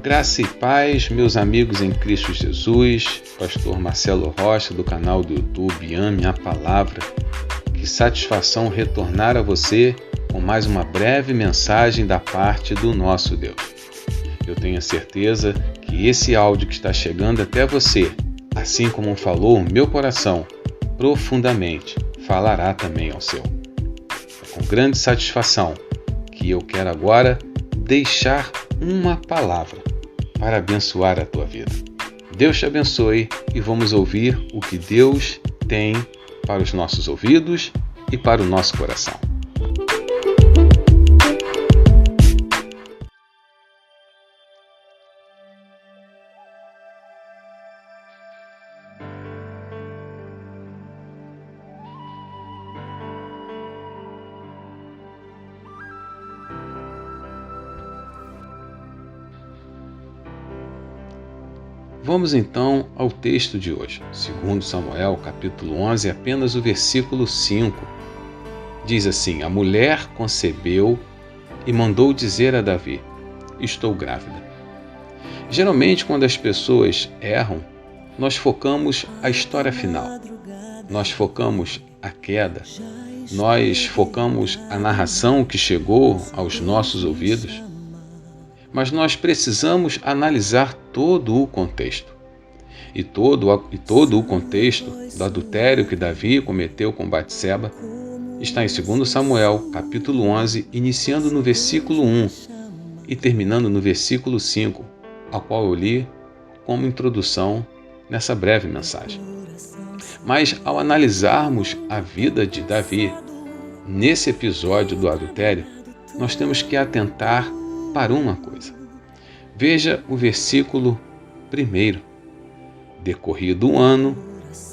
Graça e paz, meus amigos em Cristo Jesus, Pastor Marcelo Rocha do canal do YouTube Ame a Palavra. Que satisfação retornar a você com mais uma breve mensagem da parte do nosso Deus. Eu tenho a certeza que esse áudio que está chegando até você, assim como falou o meu coração, profundamente falará também ao seu. É com grande satisfação que eu quero agora deixar uma palavra para abençoar a tua vida. Deus te abençoe e vamos ouvir o que Deus tem para os nossos ouvidos e para o nosso coração. Vamos então ao texto de hoje, 2 Samuel, capítulo 11, apenas o versículo 5. Diz assim: A mulher concebeu e mandou dizer a Davi: Estou grávida. Geralmente, quando as pessoas erram, nós focamos a história final. Nós focamos a queda. Nós focamos a narração que chegou aos nossos ouvidos. Mas nós precisamos analisar todo o contexto. E todo o contexto do adultério que Davi cometeu com Batseba está em 2 Samuel, capítulo 11, iniciando no versículo 1 e terminando no versículo 5, ao qual eu li como introdução nessa breve mensagem. Mas ao analisarmos a vida de Davi nesse episódio do adultério, nós temos que atentar para uma coisa. Veja o versículo 1. Decorrido o ano,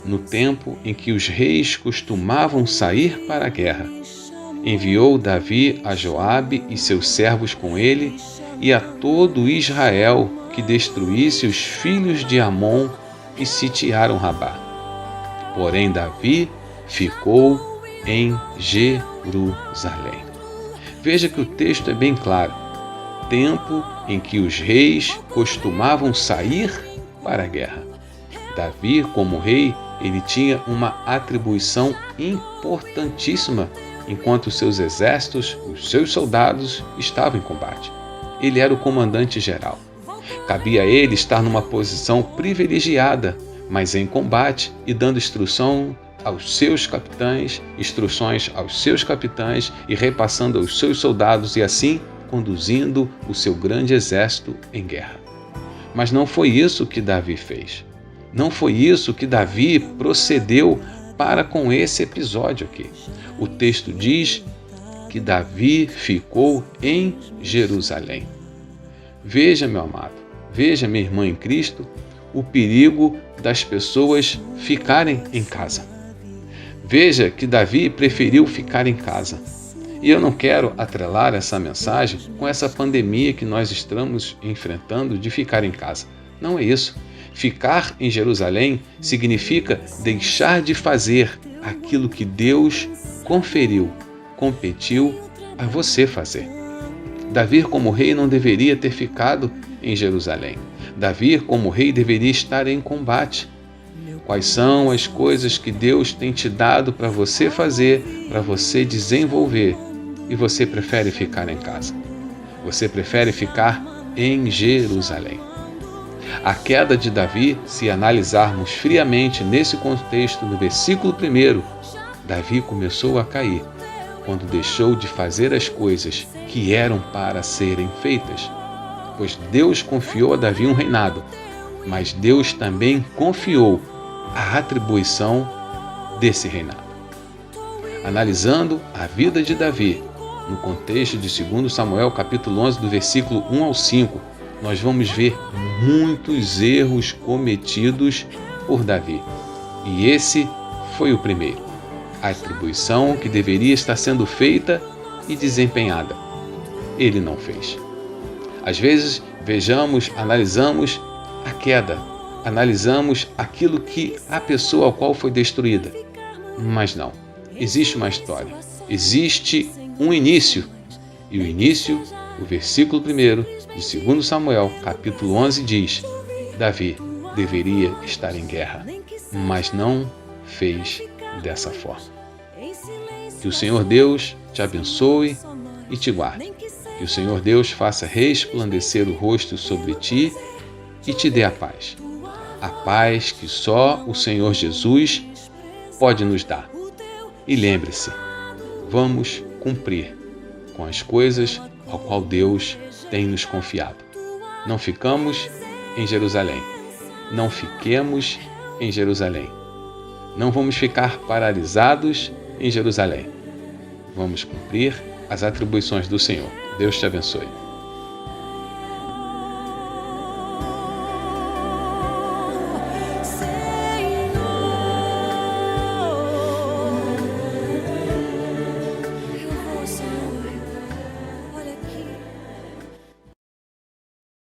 no tempo em que os reis costumavam sair para a guerra, enviou Davi a Joabe e seus servos com ele e a todo Israel que destruísse os filhos de Amon e sitiaram Rabá. Porém Davi ficou em Jerusalém. Veja que o texto é bem claro. Tempo em que os reis costumavam sair para a guerra. Davi, como rei, ele tinha uma atribuição importantíssima enquanto seus exércitos, os seus soldados, estavam em combate. Ele era o comandante geral. Cabia a ele estar numa posição privilegiada, mas em combate e dando instruções aos seus capitães e repassando aos seus soldados e assim conduzindo o seu grande exército em guerra. Mas não foi isso que Davi fez. Não foi isso que Davi procedeu para com esse episódio aqui. O texto diz que Davi ficou em Jerusalém. Veja, meu amado, veja, minha irmã em Cristo, o perigo das pessoas ficarem em casa. Veja que Davi preferiu ficar em casa. E eu não quero atrelar essa mensagem com essa pandemia que nós estamos enfrentando de ficar em casa. Não é isso. Ficar em Jerusalém significa deixar de fazer aquilo que Deus competiu a você fazer. Davi, como rei, não deveria ter ficado em Jerusalém. Davi, como rei, deveria estar em combate. Quais são as coisas que Deus tem te dado para você fazer, para você desenvolver? E você prefere ficar em casa. Você prefere ficar em Jerusalém. A queda de Davi, se analisarmos friamente nesse contexto, no versículo 1, Davi começou a cair quando deixou de fazer as coisas que eram para serem feitas. Pois Deus confiou a Davi um reinado, mas Deus também confiou a atribuição desse reinado. Analisando a vida de Davi, no contexto de 2 Samuel, capítulo 11, do versículo 1 ao 5, nós vamos ver muitos erros cometidos por Davi. E esse foi o primeiro. A atribuição que deveria estar sendo feita e desempenhada. Ele não fez. Às vezes, analisamos a queda, analisamos aquilo que a pessoa ao qual foi destruída. Mas não. Existe uma história. Existe um início. E o início O versículo 1 de 2 Samuel, capítulo 11, diz: Davi deveria estar em guerra, mas não fez dessa forma. Que o Senhor Deus te abençoe e te guarde. Que o Senhor Deus faça resplandecer o rosto sobre ti e te dê a paz. A paz que só o Senhor Jesus pode nos dar. E lembre-se, vamos cumprir com as coisas ao qual Deus tem nos confiado. Não ficamos em Jerusalém. Não fiquemos em Jerusalém. Não vamos ficar paralisados em Jerusalém. Vamos cumprir as atribuições do Senhor. Deus te abençoe.